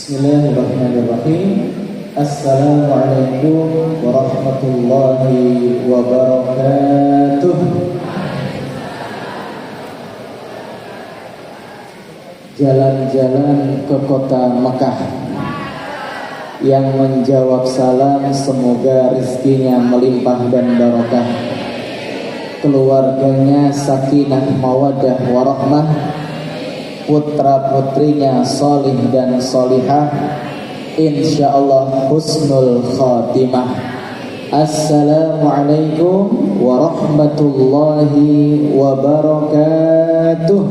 Bismillahirrahmanirrahim. Assalamualaikum warahmatullahi wabarakatuh. Jalan-jalan ke kota Mekah, yang menjawab salam semoga rezekinya melimpah dan barokah, keluarganya sakinah mawaddah warahmah, putra-putrinya solih dan solihah, insyaallah husnul khatimah. Assalamualaikum warahmatullahi wabarakatuh.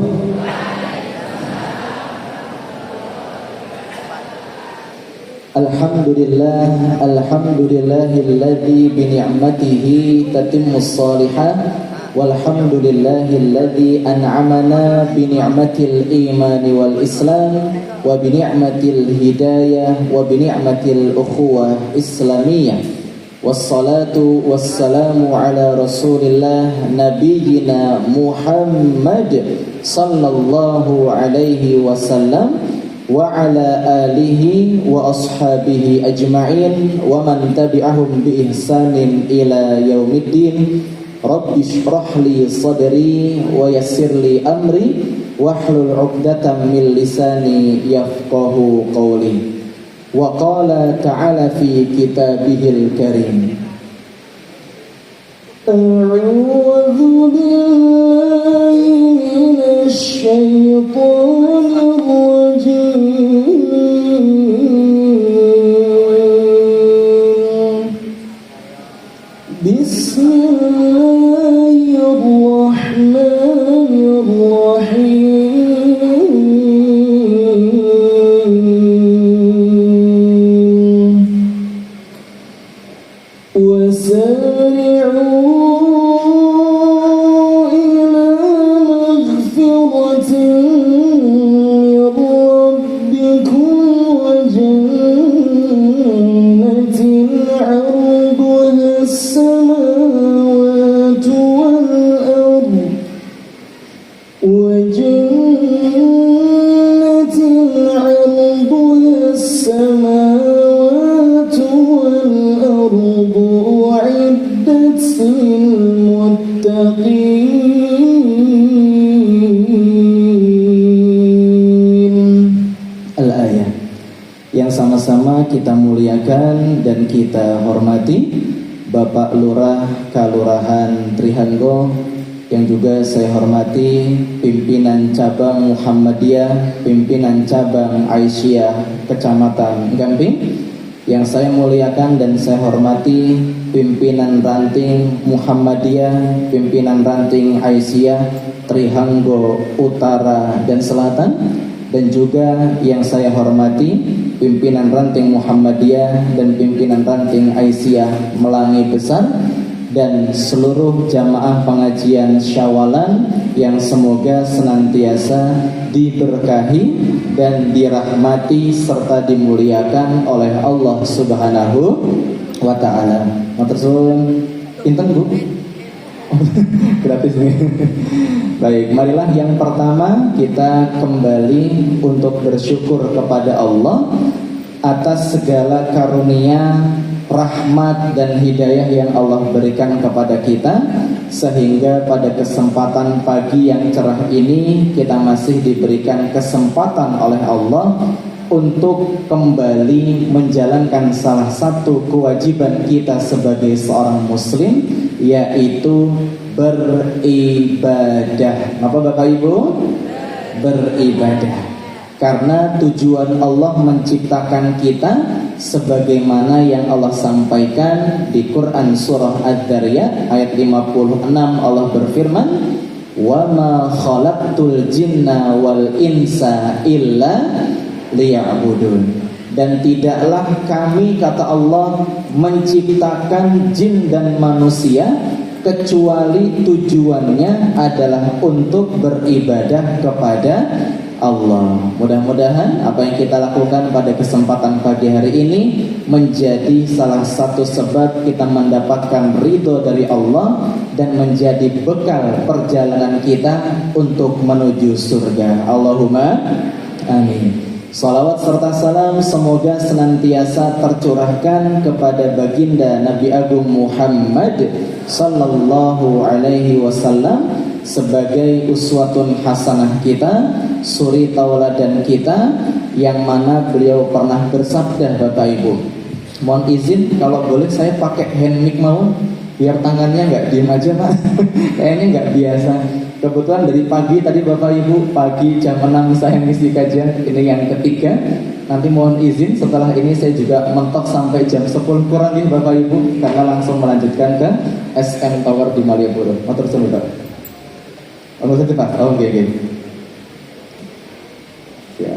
Alhamdulillah, alhamdulillahilladzi bi ni'matihi tatimmus shalihat. Walhamdulillahilladzi an'amana bi ni'matil imani wal islam wa bi ni'matil hidayah wa bi ni'matil ukhuwah islamiyah. Wassalatu wassalamu ala rasulillah nabiyyina Muhammad sallallahu alaihi wasallam wa ala alihi wa ashabihi ajma'in wa man tabi'ahum bi ihsanin ila yaumiddin. Rabbi shrah li sadri wa yassir li amri wahlul 'uqdatam min lisani yafqahu qawli. Wa qala ta'ala fi kitabihil karim, a'udzu billahi minasy syaithanir rajim. Bismillahirrahmanirrahim. Wasari'u ila maghfiratin min rabbikum wa jannatin 'arduha as-samawati wal ard wa jannatin 'arduha as-samawati wal ard u'iddat lil muttaqin. Al-ayat yang sama-sama kita muliakan dan kita hormati Bapak Lurah Kalurahan Trihanggo, yang juga saya hormati pimpinan cabang Muhammadiyah, pimpinan cabang Aisyah Kecamatan Gamping, yang saya muliakan dan saya hormati pimpinan ranting Muhammadiyah, pimpinan ranting Aisyah Trihanggo Utara dan Selatan, dan juga yang saya hormati pimpinan ranting Muhammadiyah dan pimpinan ranting Aisyah Melangi Besar, dan seluruh jamaah pengajian Syawalan yang semoga senantiasa diberkahi dan dirahmati serta dimuliakan oleh Allah Subhanahu wa ta'ala. Matur suwun. Pinten Bu? Gratis nih. Baik, marilah yang pertama kita kembali untuk bersyukur kepada Allah atas segala karunia, rahmat dan hidayah yang Allah berikan kepada kita, sehingga pada kesempatan pagi yang cerah ini kita masih diberikan kesempatan oleh Allah untuk kembali menjalankan salah satu kewajiban kita sebagai seorang muslim, yaitu beribadah. Apa Bapak Ibu? Beribadah. Karena tujuan Allah menciptakan kita sebagaimana yang Allah sampaikan di Quran surah Adz-Dzariyat ayat 56. Allah berfirman, "Wa ma khalaqtul jinna wal insa illa liya'budun." Dan tidaklah kami, kata Allah, menciptakan jin dan manusia kecuali tujuannya adalah untuk beribadah kepada Allah. Mudah-mudahan apa yang kita lakukan pada kesempatan pagi hari ini menjadi salah satu sebab kita mendapatkan ridho dari Allah dan menjadi bekal perjalanan kita untuk menuju surga. Allahumma amin. Salawat serta salam semoga senantiasa tercurahkan kepada baginda Nabi Agung Muhammad sallallahu alaihi wasallam sebagai uswatun hasanah kita, suri tauladan kita, yang mana beliau pernah bersabda. Bapak Ibu, mohon izin kalau boleh saya pakai hand mic mau, biar tangannya nggak diem aja Pak. Kayaknya nggak biasa. Kebetulan dari pagi tadi Bapak Ibu, pagi jam 6 saya ngisi kajian, ini yang ketiga. Nanti mohon izin setelah ini saya juga mentok sampai jam 10 kurang nih Bapak Ibu, karena langsung melanjutkan ke SM Tower di Malioboro. Matur suwun Pak. Oke Pak. Oke. Ya.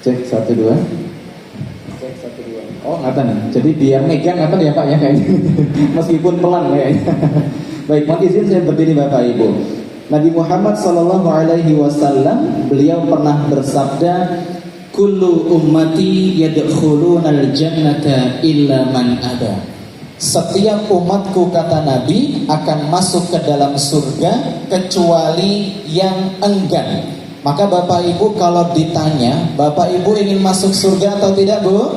Cek 1 2. Cek 1 2. Oh ngatan. Jadi biar megang ngatan ya Pak ya kayaknya. Meskipun pelan kayaknya. Baik, mohon izin saya berdiri Bapak Ibu. Nabi Muhammad sallallahu alaihi wasallam beliau pernah bersabda, "Kullu ummati yadkhulunal jannata illa man aba." Setiap umatku, kata Nabi, akan masuk ke dalam surga kecuali yang enggan. Maka Bapak Ibu kalau ditanya, Bapak Ibu ingin masuk surga atau tidak Bu?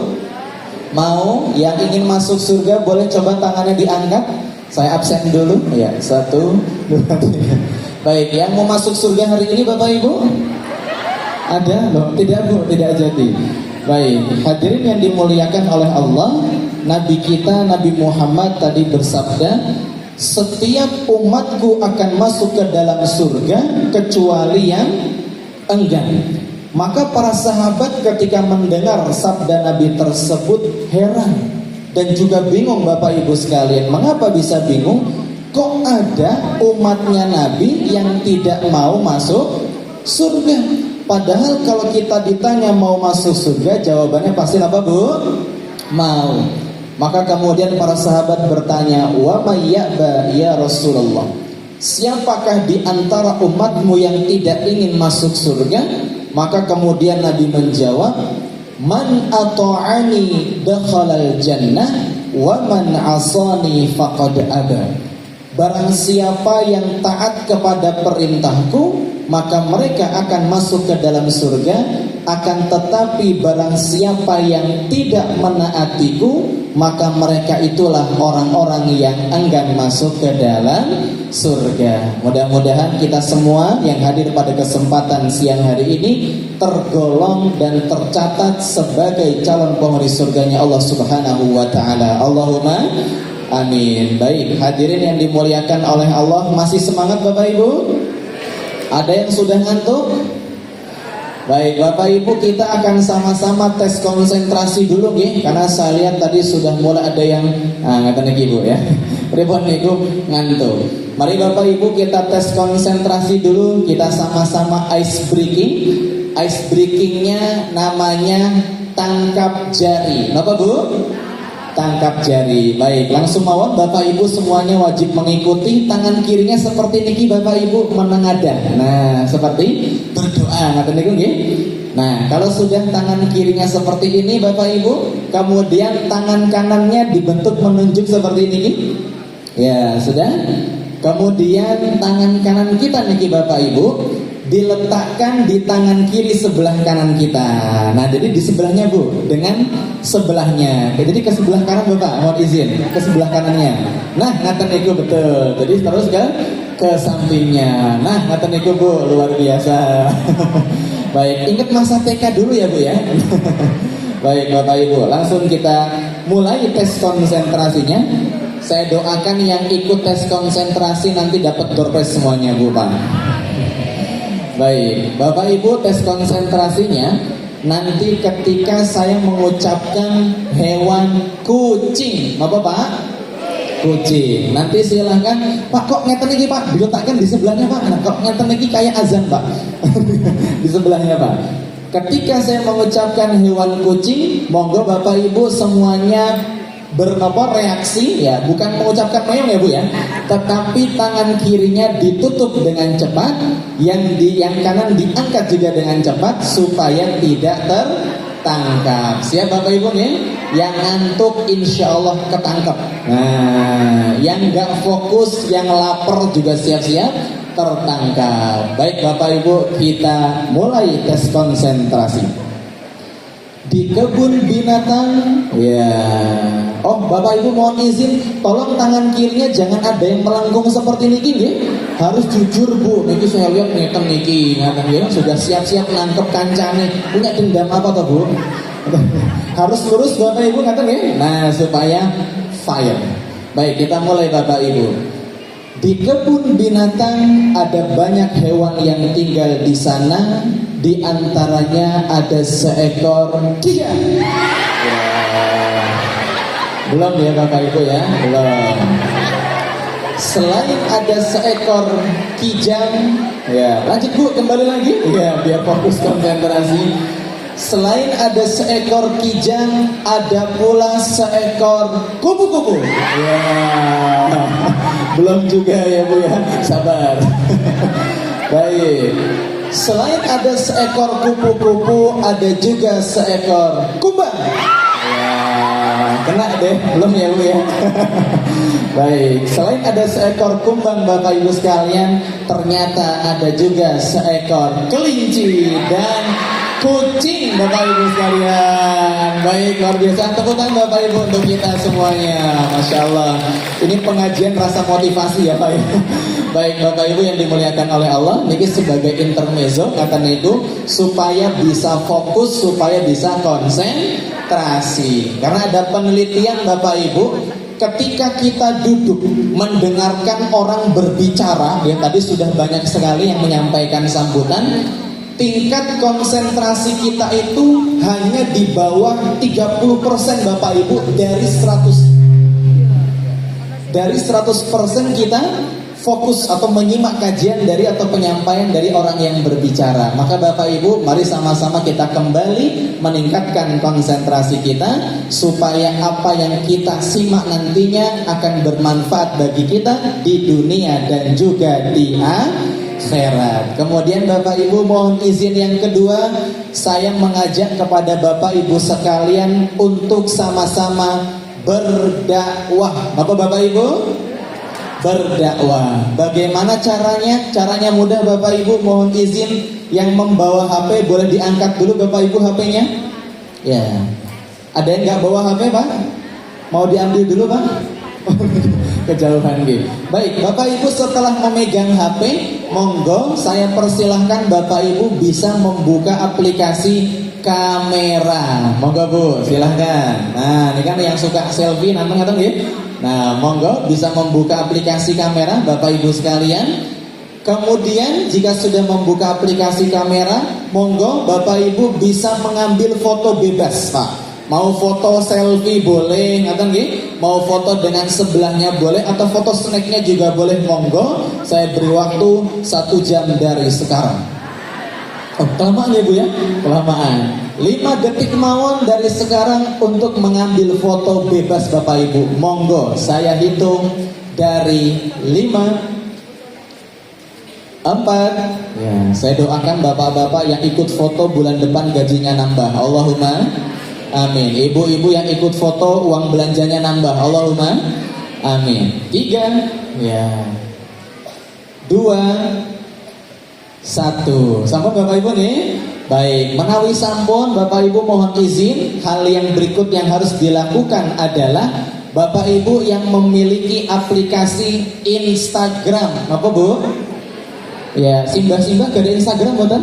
Mau? Yang ingin masuk surga boleh coba tangannya diangkat. Saya absen dulu. Ya, 1 2 3. Baik, yang mau masuk surga hari ini Bapak Ibu? Ada? Loh, tidak Bu, tidak jadi. Baik, hadirin yang dimuliakan oleh Allah, Nabi kita Nabi Muhammad tadi bersabda, setiap umatku akan masuk ke dalam surga kecuali yang enggan. Maka para sahabat ketika mendengar sabda Nabi tersebut heran dan juga bingung Bapak Ibu sekalian. Mengapa bisa bingung? Kok ada umatnya Nabi yang tidak mau masuk surga? Padahal kalau kita ditanya mau masuk surga, jawabannya pasti apa Bu? Mau. Maka kemudian para sahabat bertanya, wa may ya'ba ya Rasulullah? Siapakah di antara umatmu yang tidak ingin masuk surga? Maka kemudian Nabi menjawab, man ata'ani dakhalal jannah wa man asani faqad aba. Barang siapa yang taat kepada perintahku, maka mereka akan masuk ke dalam surga. Akan tetapi barang siapa yang tidak menaatiku, maka mereka itulah orang-orang yang enggan masuk ke dalam surga. Mudah-mudahan kita semua yang hadir pada kesempatan siang hari ini tergolong dan tercatat sebagai calon penghuni surganya Allah Subhanahu wa taala. Allahumma amin. Baik, hadirin yang dimuliakan oleh Allah, masih semangat Bapak Ibu? Ada yang sudah ngantuk? Baik, Bapak Ibu, kita akan sama-sama tes konsentrasi dulu nih, karena saya lihat tadi sudah mulai ada yang ngatan Ibu ya. Pripun niku ngantuk. Mari Bapak Ibu kita tes konsentrasi dulu, kita sama-sama ice breaking. Ice breakingnya namanya tangkap jari. Napa Bu? Tangkap jari. Baik, langsung mawon Bapak Ibu semuanya wajib mengikuti. Tangan kirinya seperti niki Bapak Ibu menengadah. Nah, seperti berdoa ngaten niku nggih. Nah, kalau sudah tangan kirinya seperti ini Bapak Ibu, kemudian tangan kanannya dibentuk menunjuk seperti ini. Ya, sudah. Kemudian tangan kanan kita niki Bapak Ibu diletakkan di tangan kiri sebelah kanan kita. Nah, jadi di sebelahnya Bu, dengan sebelahnya. Jadi ke sebelah kanan Bapak, mohon izin, ke sebelah kanannya. Nah, ngaten niku betul. Jadi terus ke sampingnya. Nah, ngaten niku Bu, luar biasa. Baik, ingat masa TK dulu ya Bu ya. Baik Bapak Ibu, langsung kita mulai tes konsentrasinya. Saya doakan yang ikut tes konsentrasi nanti dapat door prize semuanya Bu Pak. Baik, Bapak Ibu, tes konsentrasinya nanti ketika saya mengucapkan hewan kucing. Apa Pak? Kucing. Nanti silahkan, Pak kok ngeten iki Pak? Diletakkan di sebelahnya Pak. Nah, kok ngeten iki kayak azan Pak? Di sebelahnya Pak. Ketika saya mengucapkan hewan kucing, monggo Bapak Ibu semuanya reaksi ya, bukan mengucapkan meong ya Bu ya, tetapi tangan kirinya ditutup dengan cepat, yang kanan diangkat juga dengan cepat supaya tidak tertangkap. Siap Bapak Ibu nih? Yang ngantuk insya Allah ketangkap. Nah, yang gak fokus, yang lapar juga siap-siap. tertangkap. Baik Bapak Ibu, kita mulai tes konsentrasi. Di kebun binatang, ya. Oh Bapak Ibu mohon izin, tolong tangan kirinya jangan ada yang melengkung seperti niki nggih. Harus jujur Bu, niki saya lihat ngeten niki, ngaten nggih sudah siap-siap nangkep kancane. Punya dendam apa toh Bu? Harus lurus Bapak Ibu ngaten nggih. Nah, supaya fire. Baik, kita mulai Bapak Ibu. Di kebun binatang ada banyak hewan yang tinggal di sana. Di antaranya ada seekor kijang. Ya. Belum ya Bapak Ibu ya, belum. Selain ada seekor kijang, ya lanjut Bu, kembali lagi. Ya, biar fokus konsentrasi. Selain ada seekor kijang, ada pula seekor kupu-kupu. Ya, belum juga ya Bu ya, sabar. Baik. Selain ada seekor kupu-kupu, ada juga seekor kumbang. Ya, kena deh, belum ya Bu ya. Baik, selain ada seekor kumbang Bapak Ibu sekalian, ternyata ada juga seekor kelinci dan kucing Bapak Ibu sekalian. Baik, luar biasa. Tepuk tangan Bapak Ibu untuk kita semuanya. Masya Allah. Ini pengajian rasa motivasi ya Pak Ibu. Baik Bapak Ibu yang dimuliakan oleh Allah, ini sebagai intermezzo katanya itu supaya bisa fokus, supaya bisa konsentrasi. Karena ada penelitian Bapak Ibu, ketika kita duduk mendengarkan orang berbicara, ya tadi sudah banyak sekali yang menyampaikan sambutan, tingkat konsentrasi kita itu hanya di bawah 30% Bapak Ibu dari 100. Dari 100% kita fokus atau menyimak kajian dari atau penyampaian dari orang yang berbicara. Maka Bapak Ibu, mari sama-sama kita kembali meningkatkan konsentrasi kita supaya apa yang kita simak nantinya akan bermanfaat bagi kita di dunia dan juga di akhirat. Kemudian Bapak Ibu mohon izin yang kedua, saya mengajak kepada Bapak Ibu sekalian untuk sama-sama berdakwah. Apa Bapak Ibu? Berdakwah. Bagaimana caranya? Caranya mudah Bapak Ibu, mohon izin yang membawa HP boleh diangkat dulu Bapak Ibu HP-nya. Ya. Ada yang nggak bawa HP Pak? Mau diambil dulu Pak? Kejauhan gitu. Baik, Bapak Ibu setelah memegang HP, monggo saya persilahkan Bapak Ibu bisa membuka aplikasi kamera. Monggo Bu, silahkan. Nah, ini kan yang suka selfie nanteng gitu. Nah, monggo bisa membuka aplikasi kamera Bapak Ibu sekalian. Kemudian jika sudah membuka aplikasi kamera, monggo Bapak Ibu bisa mengambil foto bebas Pak. Mau foto selfie boleh, ngaten nggih? Mau foto dengan sebelahnya boleh, atau foto snacknya juga boleh, monggo. Saya beri waktu 1 jam dari sekarang. Oh, kelamaan ya Bu ya? Kelamaan. 5 detik mawon dari sekarang untuk mengambil foto bebas Bapak Ibu. Monggo, saya hitung dari 5, 4. Ya, saya doakan bapak-bapak yang ikut foto bulan depan gajinya nambah. Allahumma amin. Ibu-ibu yang ikut foto uang belanjanya nambah. Allahumma amin. 3, ya. 2, 1. Sampun Bapak Ibu nih. Baik, menawi sampun Bapak Ibu mohon izin, hal yang berikut yang harus dilakukan adalah Bapak Ibu yang memiliki aplikasi Instagram. Apa Bu? Ya, simbah-simbah gak ada Instagram buatan?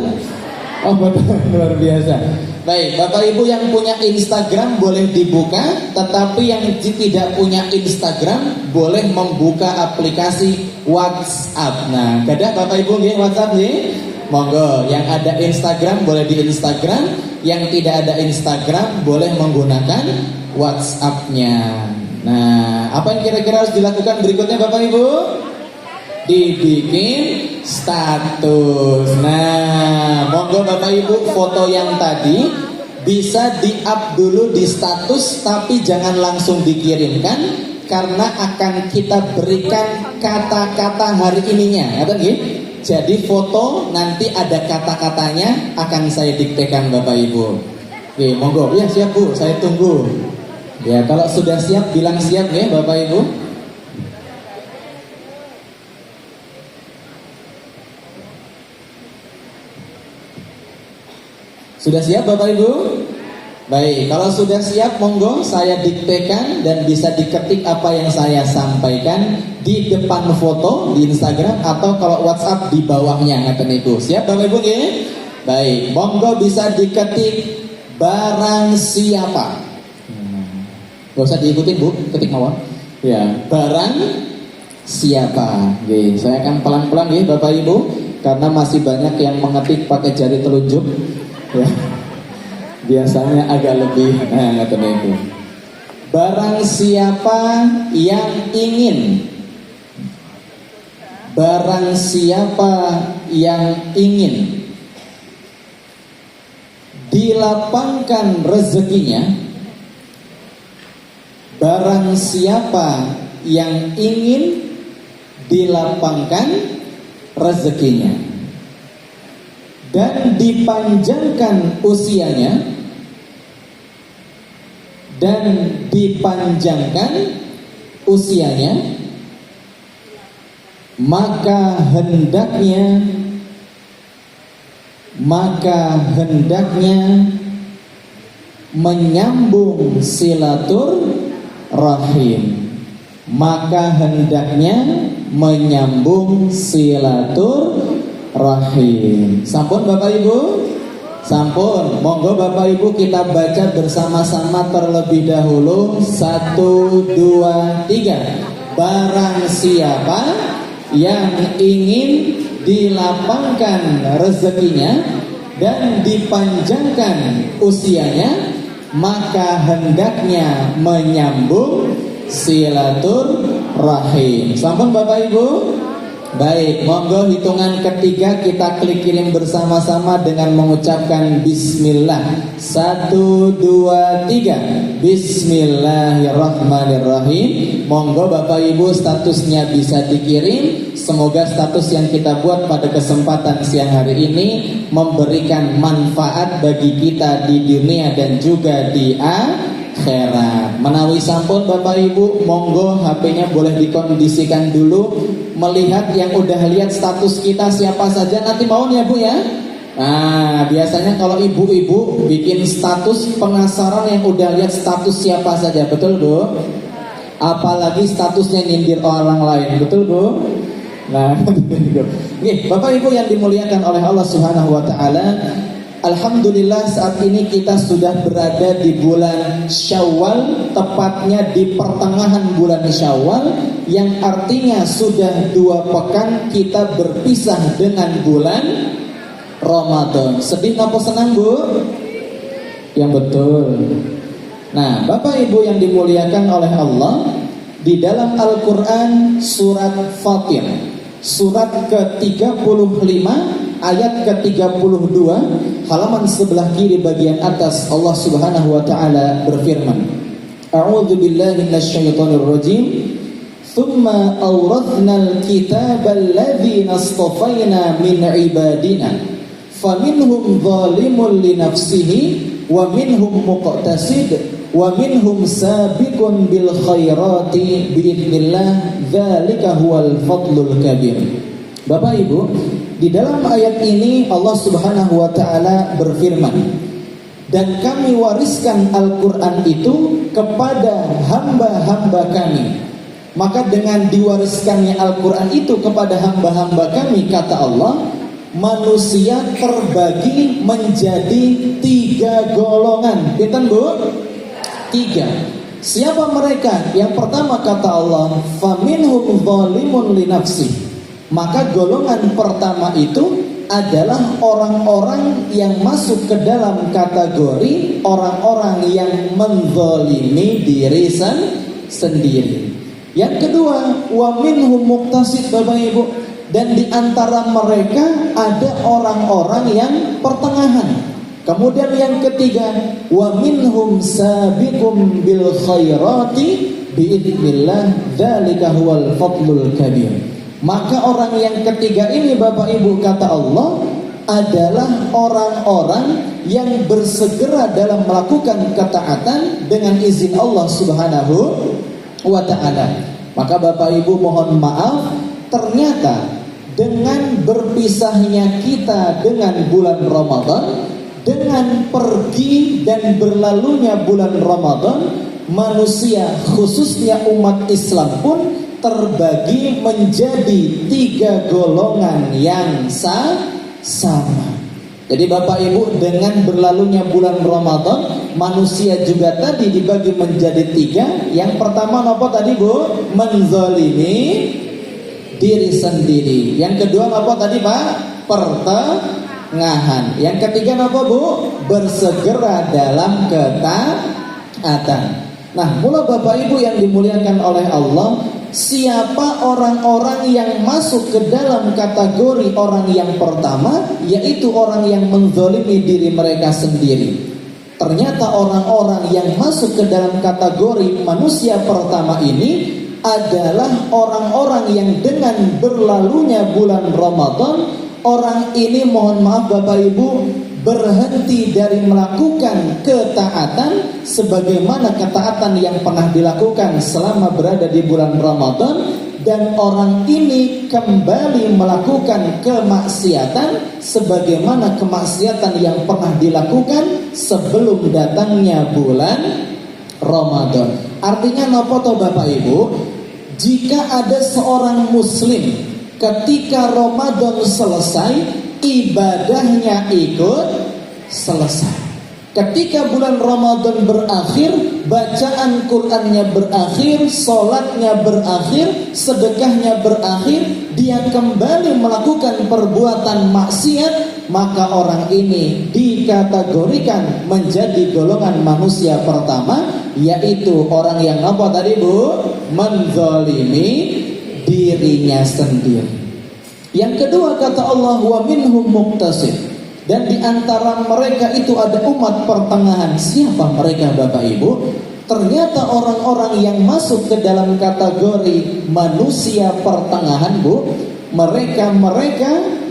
Oh betul, luar biasa. Baik, Bapak Ibu yang punya Instagram boleh dibuka, tetapi yang tidak punya Instagram boleh membuka aplikasi WhatsApp. Nah, ada Bapak Ibu nggih WhatsApp nggih? Monggo, yang ada Instagram boleh di Instagram, yang tidak ada Instagram boleh menggunakan WhatsApp-nya. Nah, apa yang kira-kira harus dilakukan berikutnya Bapak Ibu? Dibikin status. Nah, monggo Bapak Ibu foto yang tadi bisa di-up dulu di status, tapi jangan langsung dikirimkan karena akan kita berikan kata-kata hari ininya. Ngerti nggih? Jadi foto nanti ada kata-katanya akan saya diktekan Bapak Ibu. Oke, monggo. Ya siap Bu, saya tunggu. Ya, kalau sudah siap bilang siap ya Bapak Ibu. Sudah siap Bapak Ibu? Baik, kalau sudah siap monggo saya diktekan dan bisa diketik apa yang saya sampaikan di depan foto di Instagram atau kalau WhatsApp di bawahnya ngaten niku. Siap Bapak Ibu nggih? Baik, monggo bisa diketik barang siapa. Gak usah diikutin Bu, ketik mawon. Ya, barang siapa. Oke, saya akan pelan-pelan ya Bapak Ibu karena masih banyak yang mengetik pakai jari telunjuk. Ya. Biasanya agak lebih itu. Barang siapa yang ingin, barang siapa yang ingin dilapangkan rezekinya, barang siapa yang ingin dilapangkan rezekinya dan dipanjangkan usianya, dan dipanjangkan usianya, maka hendaknya menyambung silaturahim, maka hendaknya menyambung silaturahim. Sampun Bapak Ibu? Sampun, monggo Bapak Ibu kita baca bersama-sama terlebih dahulu. 1, 2, 3. Barang siapa yang ingin dilapangkan rezekinya dan dipanjangkan usianya, maka hendaknya menyambung silaturahim. Sampun Bapak Ibu? Baik, monggo hitungan ketiga kita klik kirim bersama-sama dengan mengucapkan bismillah. 1, 2, 3. Bismillahirrahmanirrahim. Monggo Bapak Ibu statusnya bisa dikirim. Semoga status yang kita buat pada kesempatan siang hari ini memberikan manfaat bagi kita di dunia dan juga di akhirat. Menawi sampun Bapak Ibu, monggo HP-nya boleh dikondisikan dulu. Melihat yang udah lihat status kita siapa saja, nanti mau ya Bu ya. Nah, biasanya kalau ibu-ibu bikin status penasaran yang udah lihat status siapa saja, betul Bu? Apalagi statusnya nyindir orang lain, betul Bu? Nah, nih Bapak Ibu yang dimuliakan oleh Allah Subhanahu wa taala, alhamdulillah saat ini kita sudah berada di bulan Syawal, tepatnya di pertengahan bulan Syawal, yang artinya sudah 2 pekan kita berpisah dengan bulan Ramadan. Sedih apa senang Bu? Yang betul. Nah Bapak Ibu yang dimuliakan oleh Allah, di dalam Al-Quran surat Fatir, surat ke-35 ayat ke-32, halaman sebelah kiri bagian atas, Allah Subhanahu wa taala berfirman, A'udzu billahi minasyaitonir rajim. Thumma awrathnal kitabal ladzina astafaina min ibadina faminhum zalimun li nafsihi wa minhum muqtasid wa minhum sabiqun bil khairati biidznillah dzalika huwal fadlul kabir. Bapak Ibu, di dalam ayat ini Allah Subhanahu wa taala berfirman, dan kami wariskan Al-Quran itu kepada hamba-hamba kami. Maka dengan diwariskannya Al-Quran itu kepada hamba-hamba kami, kata Allah, manusia terbagi menjadi 3 golongan. Pinten Bu? 3. Siapa mereka? Yang pertama kata Allah, faminhum zalimun li nafsi. Maka golongan pertama itu adalah orang-orang yang masuk ke dalam kategori orang-orang yang menzalimi diri sendiri. Yang kedua, wa minhum muqtasid, Bapak Ibu, dan di antara mereka ada orang-orang yang pertengahan. Kemudian yang ketiga, wa minhum sabiqum bil khairati biidznillah dzalika huwal fadlul kabir. Maka orang yang ketiga ini Bapak Ibu kata Allah adalah orang-orang yang bersegera dalam melakukan ketaatan dengan izin Allah Subhanahu wa ta'ala. Maka Bapak Ibu mohon maaf, ternyata dengan berpisahnya kita dengan bulan Ramadan, dengan pergi dan berlalunya bulan Ramadan, manusia khususnya umat Islam pun terbagi menjadi 3 golongan yang sama. Jadi Bapak Ibu, dengan berlalunya bulan Ramadan, manusia juga tadi dibagi menjadi 3. Yang pertama apa tadi Bu? Menzalimi diri sendiri. Yang kedua apa tadi Pak? Pertengahan. Yang ketiga apa Bu? Bersegera dalam ketaatan. Nah, mula Bapak Ibu yang dimuliakan oleh Allah, siapa orang-orang yang masuk ke dalam kategori orang yang pertama, yaitu orang yang menzalimi diri mereka sendiri. Ternyata orang-orang yang masuk ke dalam kategori manusia pertama ini adalah orang-orang yang dengan berlalunya bulan Ramadan, orang ini mohon maaf Bapak Ibu berhenti dari melakukan ketaatan sebagaimana ketaatan yang pernah dilakukan selama berada di bulan Ramadan, dan orang ini kembali melakukan kemaksiatan sebagaimana kemaksiatan yang pernah dilakukan sebelum datangnya bulan Ramadan. Artinya napa to Bapak Ibu? Jika ada seorang muslim ketika Ramadan selesai, ibadahnya ikut selesai. Ketika bulan Ramadan berakhir, bacaan Qur'annya berakhir, sholatnya berakhir, sedekahnya berakhir, dia kembali melakukan perbuatan maksiat, maka orang ini dikategorikan menjadi golongan manusia pertama, yaitu orang yang apa tadi Bu? Menzalimi dirinya sendiri. Yang kedua kata Allah, wa minhum muqtasid, dan di antara mereka itu ada umat pertengahan. Siapa mereka Bapak Ibu? Ternyata orang-orang yang masuk ke dalam kategori manusia pertengahan Bu, mereka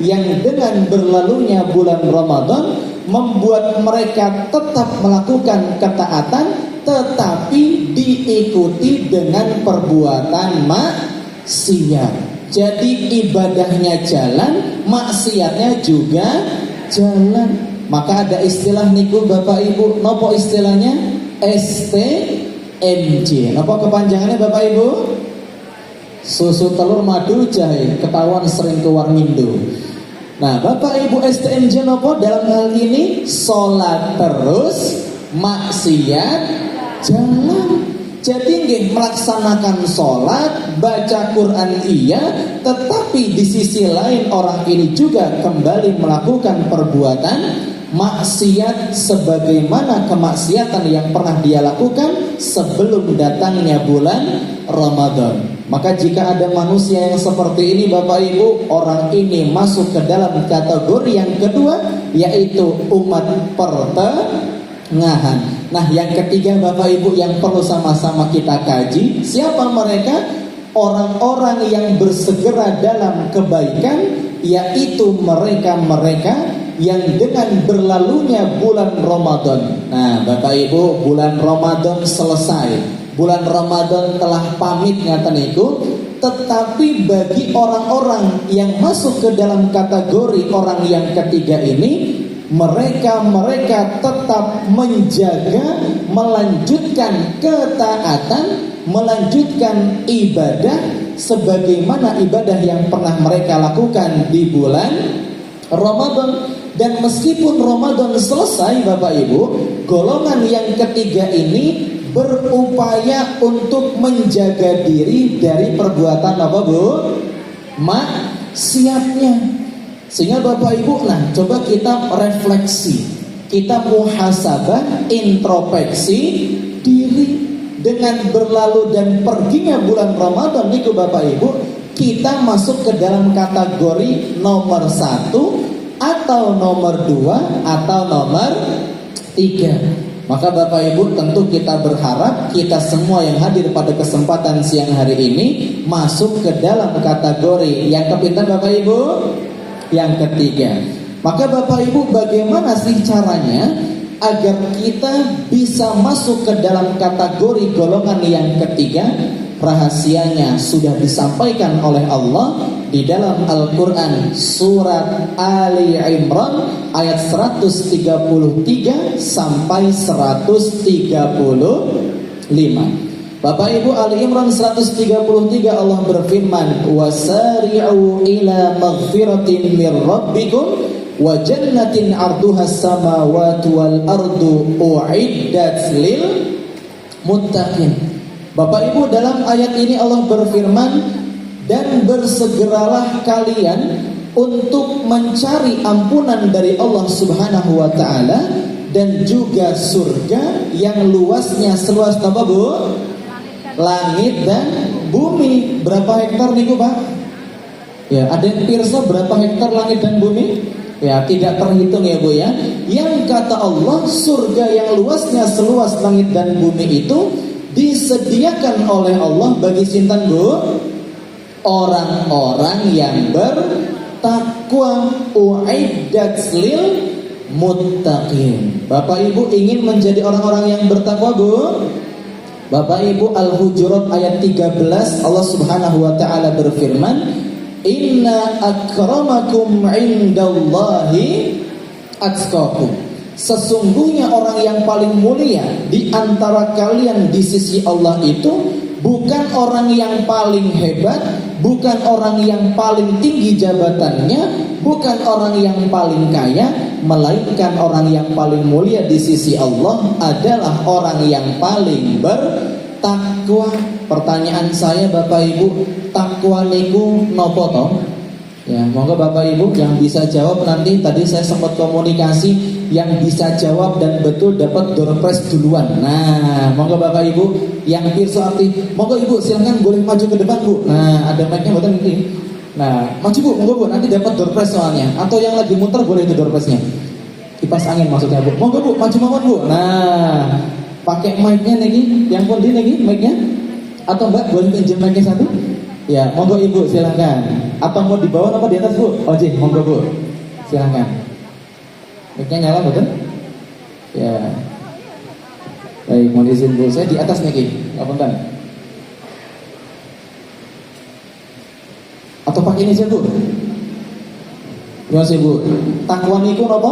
yang dengan berlalunya bulan Ramadan membuat mereka tetap melakukan ketaatan, tetapi diikuti dengan perbuatan maksiat. Jadi ibadahnya jalan, maksiatnya juga jalan. Maka ada istilah niku Bapak Ibu, nopo istilahnya? STMJ. Nopo kepanjangannya Bapak Ibu? Susu telur madu jahe, ketahuan sering keluar ngindo. Nah Bapak Ibu, STMJ nopo dalam hal ini? Sholat terus, maksiat jalan. Jadi nggih melaksanakan sholat, baca Quran iya, tetapi di sisi lain orang ini juga kembali melakukan perbuatan maksiat sebagaimana kemaksiatan yang pernah dia lakukan sebelum datangnya bulan Ramadan. Maka jika ada manusia yang seperti ini Bapak Ibu, orang ini masuk ke dalam kategori yang kedua, yaitu umat pertengahan. Nah yang ketiga Bapak Ibu yang perlu sama-sama kita kaji, siapa mereka? Orang-orang yang bersegera dalam kebaikan, yaitu mereka-mereka yang dengan berlalunya bulan Ramadan. Nah Bapak Ibu, bulan Ramadan selesai, bulan Ramadan telah pamit ngaten niku, tetapi bagi orang-orang yang masuk ke dalam kategori orang yang ketiga ini, mereka tetap menjaga, melanjutkan ketaatan, melanjutkan ibadah sebagaimana ibadah yang pernah mereka lakukan di bulan Ramadan. Dan meskipun Ramadan selesai Bapak Ibu, golongan yang ketiga ini berupaya untuk menjaga diri dari perbuatan apa Bu? Maksiatnya. Sehingga Bapak Ibu, nah coba kita refleksi, kita muhasabah, introspeksi diri. Dengan berlalu dan perginya bulan Ramadan niku Bapak Ibu, kita masuk ke dalam kategori nomor 1 atau nomor 2 atau nomor 3. Maka Bapak Ibu tentu kita berharap kita semua yang hadir pada kesempatan siang hari ini masuk ke dalam kategori yang kepintar Bapak Ibu, yang ketiga. Maka Bapak Ibu, bagaimana sih caranya agar kita bisa masuk ke dalam kategori golongan yang ketiga? Rahasianya sudah disampaikan oleh Allah di dalam Al-Quran surat Ali Imran ayat 133 sampai 135. Bapak Ibu, Ali Imran 133 Allah berfirman, wasari'u ila maghfiratin mir rabbikum wa jannatin 'arduhas samawati wal ardu u'iddat lil muttaqin. Bapak Ibu, dalam ayat ini Allah berfirman, dan bersegeralah kalian untuk mencari ampunan dari Allah Subhanahu wa taala dan juga surga yang luasnya seluas apa Bu? Langit dan bumi. Berapa hektar niku Pak? Ya, ada yang pirsa berapa hektar langit dan bumi? Ya, tidak terhitung ya Bu ya. Yang kata Allah, surga yang luasnya seluas langit dan bumi itu disediakan oleh Allah bagi sinten Bu? Orang-orang yang bertakwa, uiddat lil muttaqin. Bapak Ibu ingin menjadi orang-orang yang bertakwa Bu? Bapak Ibu, Al-Hujurat ayat 13 Allah Subhanahu wa taala berfirman, inna akramakum indallahi atqakum. Sesungguhnya orang yang paling mulia di antara kalian di sisi Allah itu bukan orang yang paling hebat, bukan orang yang paling tinggi jabatannya, bukan orang yang paling kaya, melainkan orang yang paling mulia di sisi Allah adalah orang yang paling bertakwa. Pertanyaan saya Bapak Ibu, takwa niku nopo to? Ya, monggo Bapak Ibu yang bisa jawab nanti. Tadi saya sempat komunikasi, yang bisa jawab dan betul dapat door prize duluan. Nah, monggo Bapak Ibu yang pirsa arti, monggo Ibu silakan boleh maju ke depan Bu. Nah, ada mic-nya buatan ini. Nah, maju Bu, monggo Bu, nanti dapat door prize soalnya. Atau yang lagi muter boleh itu door prize-nya. Kipas angin maksudnya Bu. Monggo Bu, maju mawon Bu. Nah, pakai mic-nya niki, yang pundi niki mic-nya? Atau Mbak boleh pinjam mic-nya satu? Ya, monggo Ibu silakan. Atau mau di bawah apa di atas Bu? Oh, jih, monggo Bu. Silakan. Mic-nya nyala betul? Ya. Baik, mohon izin Bu, saya di atas nih, ngapunten. Atau pakai ini aja Bu. Gimana sih Bu? Takwa niku napa?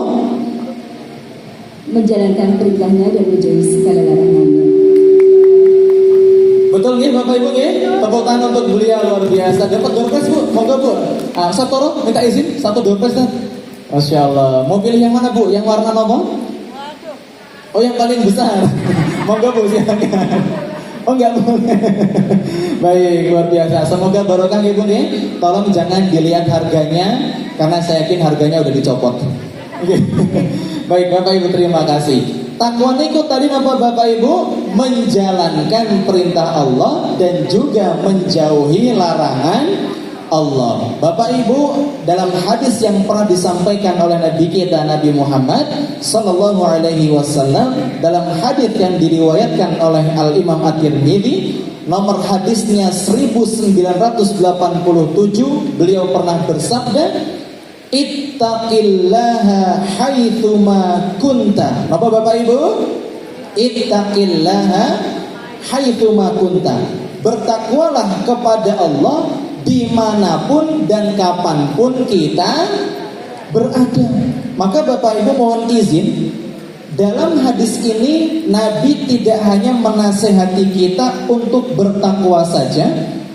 Menjalankan perintahnya dan menjauhi segala larangannya. Betul nih Bapak Ibu nih? Tepuk tangan untuk beliau luar biasa. Dapat door prize Bu, monggo Bu. Satoro minta izin satu door prize. Masya Allah. Mau pilih yang mana Bu? Yang warna apa? Oh, yang paling besar. Monggo Bu silakan. Oh enggak boleh. Baik, luar biasa. Semoga barokah Ibu nih. Tolong jangan dilihat harganya, karena saya yakin harganya udah dicopot. Baik Bapak Ibu, terima kasih. Takwa niku tadi apa Bapak Ibu? Menjalankan perintah Allah dan juga menjauhi larangan Allah. Bapak Ibu, dalam hadis yang pernah disampaikan oleh Nabi kita Nabi Muhammad sallallahu alaihi wasallam, dalam hadis yang diriwayatkan oleh Al-Imam At-Tirmidzi, nomor hadisnya 1987, beliau pernah bersabda, ittaqillaha haitsuma kunta. Apa Bapak Ibu? Ittaqillaha haitsuma kunta. Bertakwalah kepada Allah dimanapun dan kapanpun kita berada. Maka Bapak Ibu mohon izin, dalam hadis ini Nabi tidak hanya menasehati kita untuk bertakwa saja,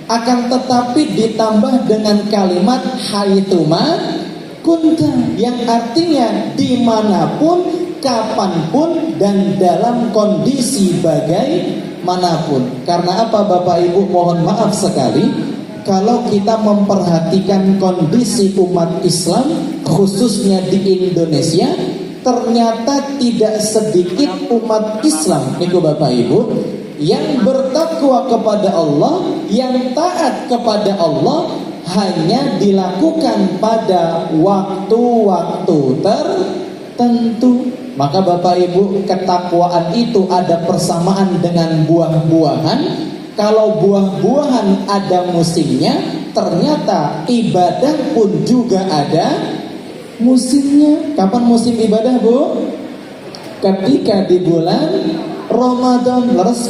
akan tetapi ditambah dengan kalimat haitsuma kunta, yang artinya dimanapun, kapanpun, dan dalam kondisi bagaimanapun. Karena apa Bapak Ibu? Mohon maaf sekali, kalau kita memperhatikan kondisi umat Islam, khususnya di Indonesia, ternyata tidak sedikit umat Islam, niku Bapak Ibu, yang bertakwa kepada Allah, yang taat kepada Allah, hanya dilakukan pada waktu-waktu tertentu. Maka Bapak Ibu, ketakwaan itu ada persamaan dengan buah-buahan. Kalau buah-buahan ada musimnya, ternyata ibadah pun juga ada musimnya. Kapan musim ibadah Bu? Ketika di bulan Ramadan. Leres.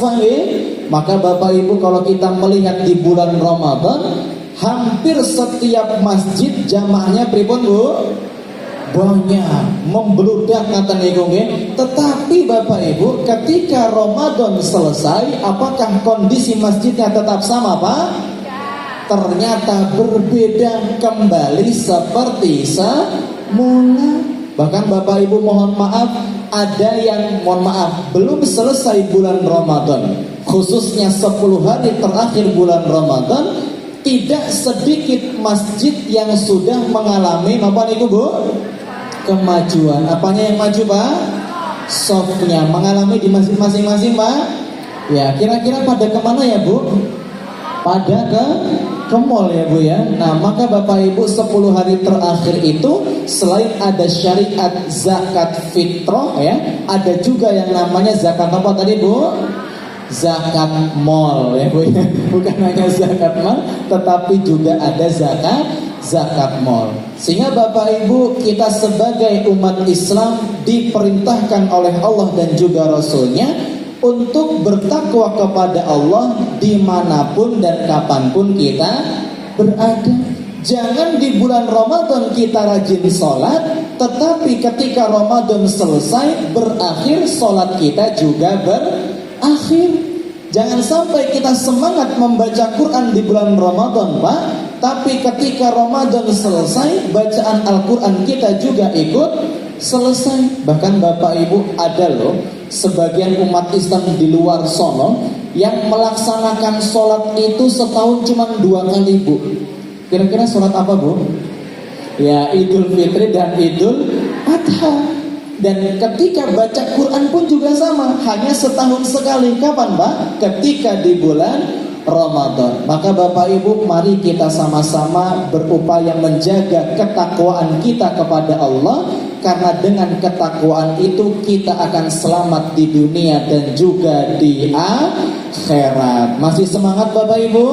Maka Bapak Ibu, kalau kita melihat di bulan Ramadan, hampir setiap masjid jamaahnya pripun Bu? Banyak, membludak ngaten niku nggih. Tetapi Bapak Ibu, ketika Ramadan selesai, apakah kondisi masjidnya tetap sama, Pak? Ternyata berbeda, kembali seperti semula. Bahkan Bapak Ibu mohon maaf, ada yang mohon maaf belum selesai bulan Ramadan, khususnya 10 hari terakhir bulan Ramadan, tidak sedikit masjid yang sudah mengalami apa niku Bu? Kemajuan. Apanya yang maju Pak? Softnya mengalami di masjid masing-masing Pak. Ya, kira-kira pada kemana ya Bu? Pada ke mall ya Bu ya. Nah maka Bapak Ibu 10 hari terakhir itu selain ada syariat zakat fitrah ya, ada juga yang namanya zakat apa tadi Bu? Zakat mall ya Bu ya. Bukan hanya zakat mall, tetapi juga ada zakat mall. Sehingga Bapak Ibu, kita sebagai umat Islam diperintahkan oleh Allah dan juga Rasulnya untuk bertakwa kepada Allah dimanapun dan kapanpun kita berada. Jangan di bulan Ramadan kita rajin sholat, tetapi ketika Ramadan selesai berakhir, sholat kita juga berakhir. Jangan sampai kita semangat membaca Quran di bulan Ramadan Pak, tapi ketika Ramadan selesai, bacaan Al-Quran kita juga ikut selesai. Bahkan Bapak Ibu, ada loh sebagian umat Islam di luar sono yang melaksanakan sholat itu setahun cuma 2 kali Bu. Kira-kira sholat apa Bu? Ya Idul Fitri dan Idul Adha. Dan ketika baca Quran pun juga sama, hanya setahun sekali. Kapan Pak? Ketika di bulan Ramadan. Maka Bapak Ibu, mari kita sama-sama berupaya menjaga ketakwaan kita kepada Allah, karena dengan ketakwaan itu kita akan selamat di dunia dan juga di akhirat. Masih semangat Bapak Ibu?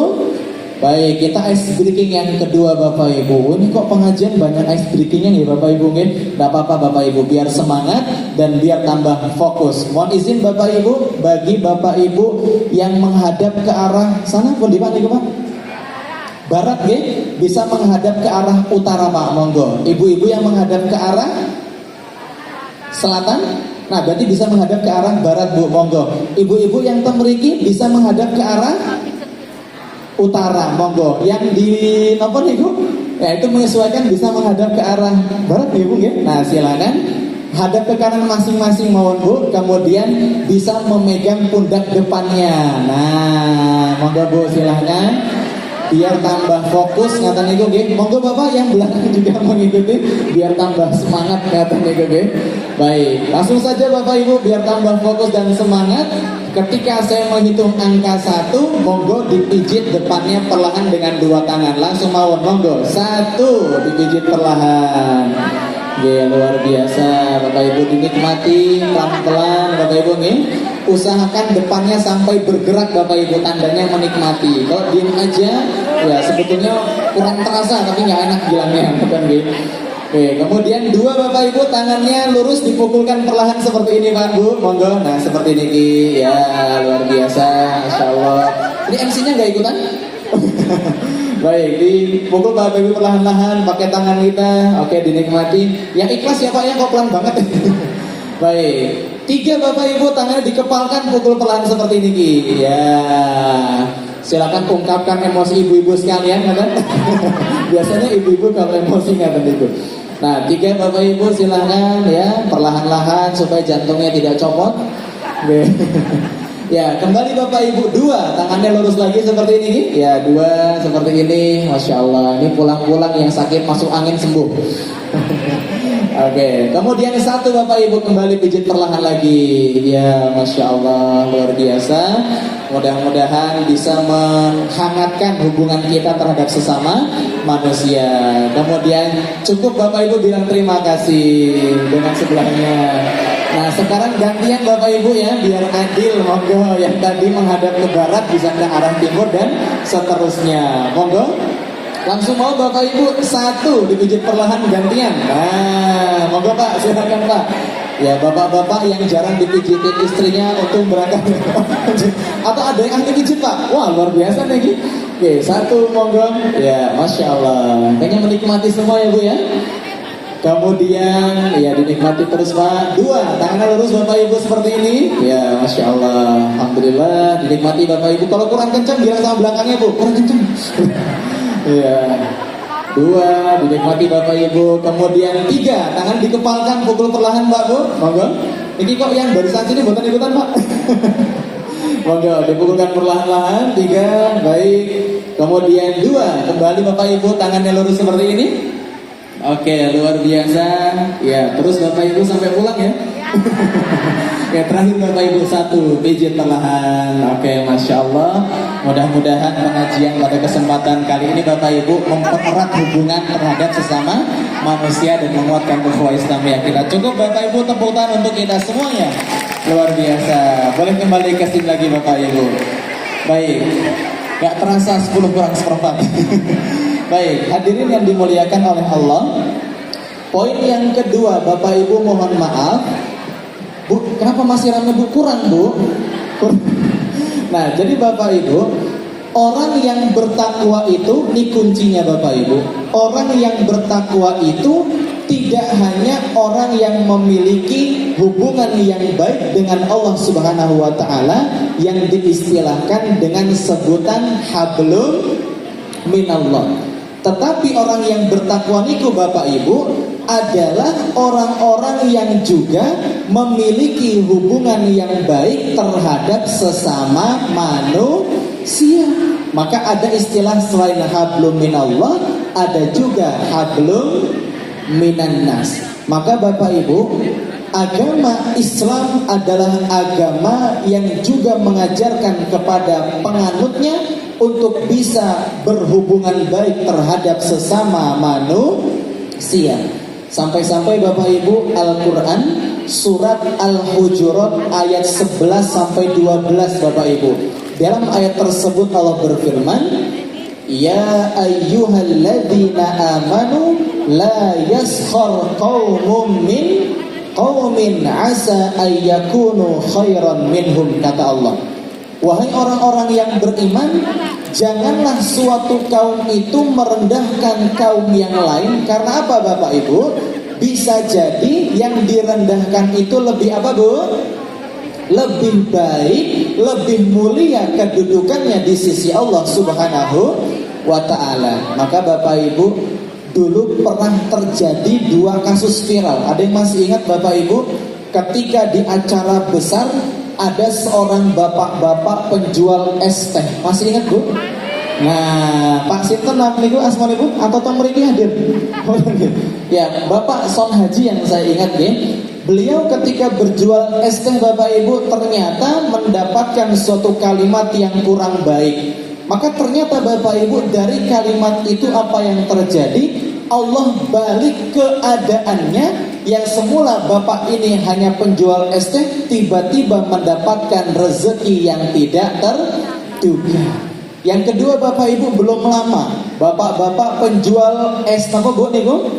Baik, kita ice breaking yang kedua Bapak Ibu. Ini kok pengajian banyak ice breakingnya nih Bapak Ibu nggih? Enggak apa-apa Bapak Ibu, biar semangat dan biar tambah fokus. Mohon izin Bapak Ibu, bagi Bapak Ibu yang menghadap ke arah sana pun di mana Pak? Barat nggih, bisa menghadap ke arah utara Pak, monggo. Ibu-ibu yang menghadap ke arah selatan, nah berarti bisa menghadap ke arah barat Bu, monggo. Ibu-ibu yang temriki bisa menghadap ke arah utara, monggo. Yang di apa nih Bu? Ya itu menyesuaikan, bisa menghadap ke arah barat nih Bu ya. Nah silakan hadap ke kanan masing-masing mohon Bu. Kemudian bisa memegang pundak depannya. Nah monggo Bu, silakan. Biar tambah fokus ngaten niku nggih. Monggo Bapak yang belakang juga mengikuti biar tambah semangat ngaten niku nggih. Baik, langsung saja Bapak Ibu biar tambah fokus dan semangat. Ketika saya menghitung angka 1, monggo dipijit depannya perlahan dengan 2 tangan. Langsung mawon monggo. 1 dipijit perlahan. Ya luar biasa Bapak Ibu, dinikmati pelan-pelan Bapak Ibu nih. Usahakan depannya sampai bergerak Bapak Ibu, tandanya menikmati. Kalau diem aja ya sebetulnya kurang terasa, tapi nggak enak bilangnya bukan gitu. Oke, kemudian 2 Bapak Ibu, tangannya lurus dipukulkan perlahan seperti ini Pak Bu, monggo. Nah seperti ini Ki. Ya luar biasa, Masya Allah. Ini MC-nya nggak ikutan? Baik, dipukul Bapak Ibu perlahan-lahan pakai tangan kita. Oke, dinikmati. Yang ikhlas ya Pak ya, kok pelan banget. Baik, 3 Bapak Ibu, tangannya dikepalkan, pukul perlahan seperti ini Ki. Ya, silakan ungkapkan emosi ibu-ibu sekalian kan? Biasanya ibu-ibu kalau emosi nggak begitu. Nah 3 Bapak Ibu silakan ya, perlahan-lahan supaya jantungnya tidak copot. Ya, kembali Bapak Ibu, 2 tangannya lurus lagi seperti ini Ki. Ya 2 seperti ini. Masya Allah, ini pulang-pulang yang sakit masuk angin sembuh. Oke, kemudian 1 Bapak Ibu kembali pijit perlahan lagi. Ya Masya Allah, luar biasa. Mudah-mudahan bisa menghangatkan hubungan kita terhadap sesama manusia. Kemudian cukup Bapak Ibu bilang terima kasih dengan sebelahnya. Nah sekarang gantian Bapak Ibu ya, biar adil. Monggo, yang tadi menghadap ke barat bisa ke arah timur dan seterusnya. Monggo. Langsung mau Bapak Ibu 1 dipijit perlahan gantian. Nah, monggo Pak, silakan Pak. Ya, bapak-bapak yang jarang dipijitin istrinya untuk berangkat. Atau ada yang ahli pijit, Pak? Wah, luar biasa nih. Oke, satu, monggo. Ya, Masya Allah. Kayaknya menikmati semua ya, Bu ya. Kemudian, ya dinikmati terus, Pak. Dua, tangannya lurus Bapak Ibu seperti ini. Ya, Masya Allah. Alhamdulillah, dinikmati Bapak Ibu. Kalau kurang kencang, bilang sama belakangnya, Bu. Kurang kencang. Ya. Dua, dinikmati Bapak Ibu. Kemudian tiga, tangan dikepalkan, pukul perlahan Pak Bu. Monggo. Ini kok yang barusan sini bukan ikutan Pak. Monggo, dipukulkan perlahan-lahan. Tiga, baik. Kemudian dua, kembali Bapak Ibu, tangannya lurus seperti ini. Oke, luar biasa. Ya, terus Bapak Ibu sampai pulang ya. Ya, terakhir Bapak Ibu satu, pijit perlahan. Oke, Masya Allah. Mudah-mudahan pengajian pada kesempatan kali ini Bapak Ibu mempererat hubungan terhadap sesama manusia dan menguatkan ukhuwah Islamiyah kita. Cukup Bapak Ibu, tepuk tangan untuk kita semuanya. Luar biasa. Boleh kembali ke sini lagi Bapak Ibu. Baik. Gak terasa 10 kurang seperempat. Baik, hadirin yang dimuliakan oleh Allah. Poin yang kedua, Bapak Ibu mohon maaf. Bu, kenapa masih rame Bu? Kurang Bu. Nah, jadi Bapak Ibu, orang yang bertakwa itu, ini kuncinya Bapak Ibu. Orang yang bertakwa itu tidak hanya orang yang memiliki hubungan yang baik dengan Allah Subhanahu wa taala yang diistilahkan dengan sebutan hablum minallah. Tetapi orang yang bertakwa niku Bapak Ibu adalah orang-orang yang juga memiliki hubungan yang baik terhadap sesama manusia. Maka ada istilah selain hablum minallah, ada juga hablum minannas. Maka Bapak Ibu, agama Islam adalah agama yang juga mengajarkan kepada penganutnya untuk bisa berhubungan baik terhadap sesama manusia. Sampai-sampai Bapak Ibu, Al-Quran surat Al-Hujurat ayat 11 sampai 12 Bapak Ibu. Dalam ayat tersebut Allah berfirman, Ya ayyuhalladzina amanu la yaskhar qaumun min qaumin asa ayyakunu khairan minhum, kata Allah. Wahai orang-orang yang beriman, janganlah suatu kaum itu merendahkan kaum yang lain. Karena apa Bapak Ibu? Bisa jadi yang direndahkan itu lebih apa Bu? Lebih baik, lebih mulia kedudukannya di sisi Allah Subhanahu wa ta'ala. Maka Bapak Ibu, dulu pernah terjadi 2 kasus viral. Ada yang masih ingat Bapak Ibu? Ketika di acara besar ada seorang bapak-bapak penjual es teh. Masih ingat Bu? Nah, Pak Sinten niku asmanipun atau tong mriki hadir? Ya, Bapak Son Haji yang saya ingat ya. Beliau ketika berjual es teh Bapak Ibu ternyata mendapatkan suatu kalimat yang kurang baik. Maka ternyata Bapak Ibu dari kalimat itu apa yang terjadi? Allah balik keadaannya. Yang semula Bapak ini hanya penjual es teh, tiba-tiba mendapatkan rezeki yang tidak terduga. Yang kedua Bapak Ibu, belum lama bapak-bapak penjual es apa Bu niku?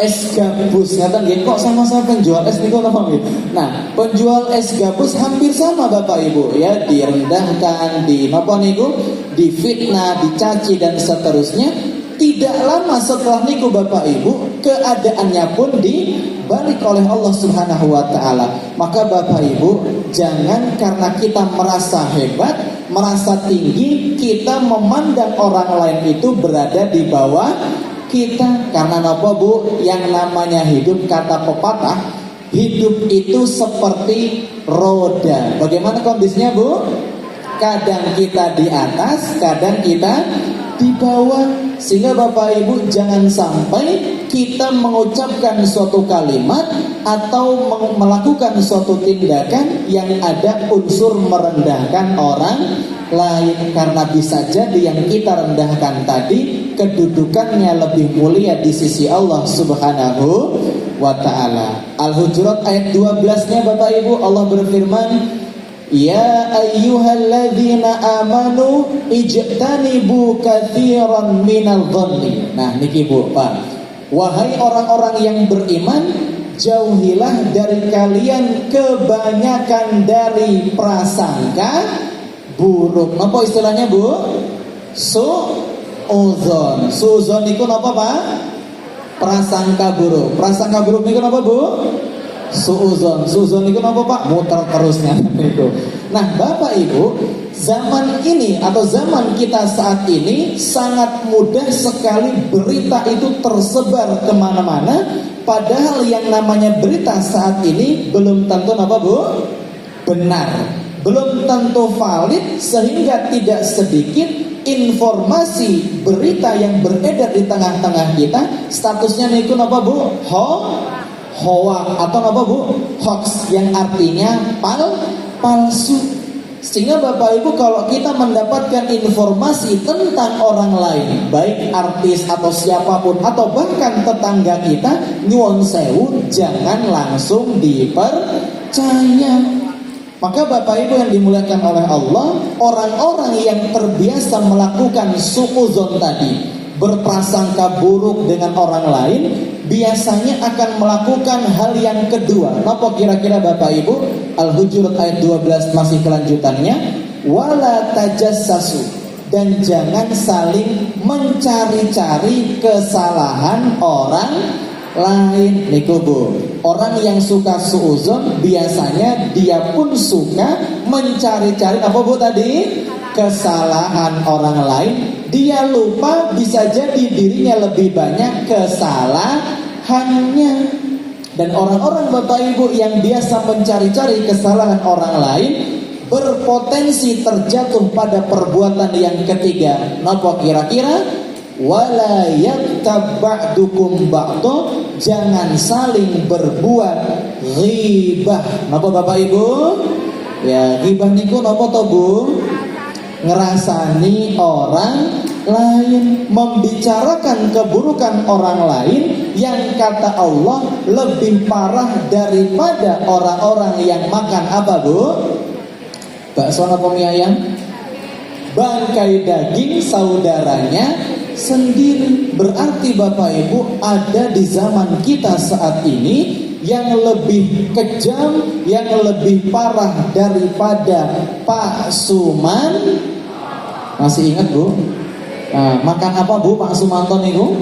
Es gabus, ngaten nggih, kok sama-sama penjual es niku napa nggih? Nah, penjual es gabus hampir sama Bapak Ibu ya, direndahkan, di napa niku? Difitnah, dicaci dan seterusnya. Tidak lama setelah niku Bapak Ibu, keadaannya pun dibalik oleh Allah Subhanahu wa ta'ala. Maka Bapak Ibu, jangan karena kita merasa hebat, merasa tinggi, kita memandang orang lain itu berada di bawah kita. Karena apa Bu? Yang namanya hidup, kata pepatah, hidup itu seperti roda. Bagaimana kondisinya Bu? Kadang kita di atas, kadang kita di bawah. Sehingga Bapak Ibu jangan sampai kita mengucapkan suatu kalimat atau melakukan suatu tindakan yang ada unsur merendahkan orang lain. Karena bisa jadi yang kita rendahkan tadi kedudukannya lebih mulia di sisi Allah Subhanahu wa ta'ala. Al-Hujurat ayat 12-nya Bapak Ibu, Allah berfirman, Ya ayyuhalladzina amanu ijtanibu katsiran minadh-dhanni. Nah niki Bu, Pak. Wahai orang-orang yang beriman, jauhilah dari kalian kebanyakan dari prasangka buruk. Napa istilahnya, Bu? Suudzon. Suudzon niku napa, Pak? Prasangka buruk. Prasangka buruk niku napa, Bu? Suudzon. Suudzon niku napa, Pak? Muter terusnya niku. Nah, Bapak Ibu, zaman ini atau zaman kita saat ini sangat mudah sekali berita itu tersebar kemana-mana. Padahal yang namanya berita saat ini belum tentu apa, Bu? Benar. Belum tentu valid, sehingga tidak sedikit informasi berita yang beredar di tengah-tengah kita statusnya niku apa, Bu? Hoax atau apa, Bu? Hoax, yang artinya palsu. Sehingga Bapak Ibu, kalau kita mendapatkan informasi tentang orang lain, baik artis atau siapapun atau bahkan tetangga kita, nyuwun sewu, jangan langsung dipercaya. Maka Bapak Ibu yang dimuliakan oleh Allah, orang-orang yang terbiasa melakukan suudzon tadi, berprasangka buruk dengan orang lain, biasanya akan melakukan hal yang kedua. Napa kira-kira Bapak Ibu? Al-Hujurat ayat 12 masih kelanjutannya. Wala tajassasu, dan jangan saling mencari-cari kesalahan orang lain. Niku, Bu. Orang yang suka suudzon biasanya dia pun suka mencari-cari apa, Bu, tadi? Kesalahan orang lain. Dia lupa bisa jadi dirinya lebih banyak kesalahannya. Dan orang-orang Bapak Ibu yang biasa mencari-cari kesalahan orang lain berpotensi terjatuh pada perbuatan yang ketiga. Napa kira-kira? Wala yaktab ba'dukum ba'da, jangan saling berbuat ghibah. Napa Bapak Ibu? Ya, ghibah niku napa to, Bu? Ngerasani orang lain, membicarakan keburukan orang lain yang kata Allah lebih parah daripada orang-orang yang makan apa, Bu? Bakso apa mie ayam? Bangkai daging saudaranya sendiri. Berarti Bapak Ibu, ada di zaman kita saat ini yang lebih kejam, yang lebih parah daripada Pak Suman. Masih ingat, Bu? Nah, makan apa, Bu, Pak Sumanto niku?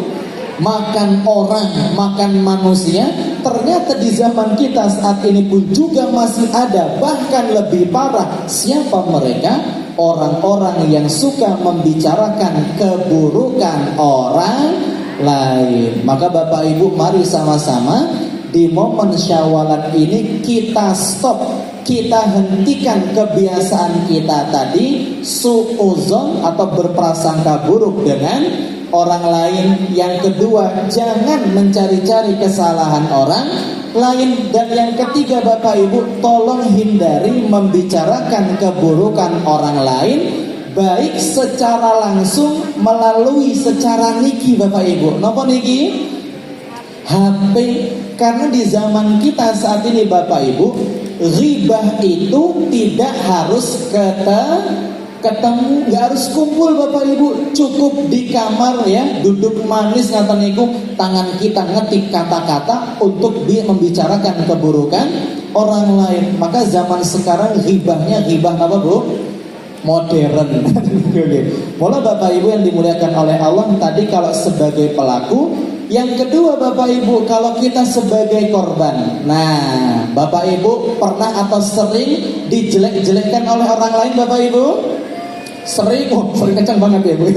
Makan orang, makan manusia. Ternyata di zaman kita saat ini pun juga masih ada, bahkan lebih parah. Siapa mereka? Orang-orang yang suka membicarakan keburukan orang lain. Maka Bapak Ibu, mari sama-sama di momen Syawalan ini kita stop, kita hentikan kebiasaan kita tadi, suudzon atau berprasangka buruk dengan orang lain. Yang kedua, jangan mencari-cari kesalahan orang lain. Dan yang ketiga Bapak Ibu, tolong hindari membicarakan keburukan orang lain, baik secara langsung melalui secara niki Bapak Ibu. Napa niki? HP. Karena di zaman kita saat ini Bapak Ibu, ghibah itu tidak harus ketemu, nggak harus kumpul Bapak Ibu, cukup di kamar ya, duduk manis ngata niku, tangan kita ngetik kata-kata untuk membicarakan keburukan orang lain. Maka zaman sekarang ghibahnya ghibah apa, Bu? Modern. Mulai Bapak Ibu yang dimuliakan oleh Allah, tadi kalau sebagai pelaku. Yang kedua Bapak Ibu, kalau kita sebagai korban. Nah, Bapak Ibu pernah atau sering dijelek-jelekkan oleh orang lain Bapak Ibu? Sering, sering kencang banget ya Bu.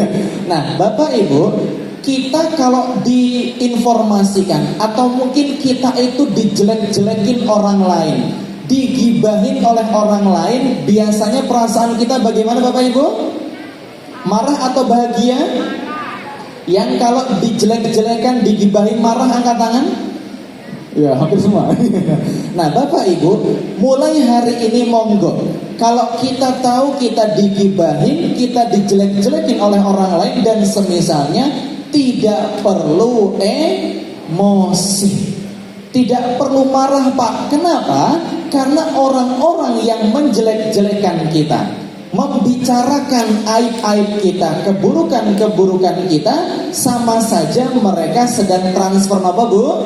Nah, Bapak Ibu, kita kalau diinformasikan atau mungkin kita itu dijelek-jelekin orang lain, digibahin oleh orang lain, biasanya perasaan kita bagaimana Bapak Ibu? Marah atau bahagia? Yang kalau dijelek-jelekan, digibahin, marah, angkat tangan? Ya, hampir semua. Nah, Bapak Ibu, mulai hari ini monggo, kalau kita tahu kita digibahin, kita dijelek-jelekin oleh orang lain dan semisalnya, tidak perlu emosi, tidak perlu marah, Pak. Kenapa? Karena orang-orang yang menjelek-jelekan kita, membicarakan aib-aib kita, keburukan-keburukan kita, sama saja mereka sedang transfer apa, Bu?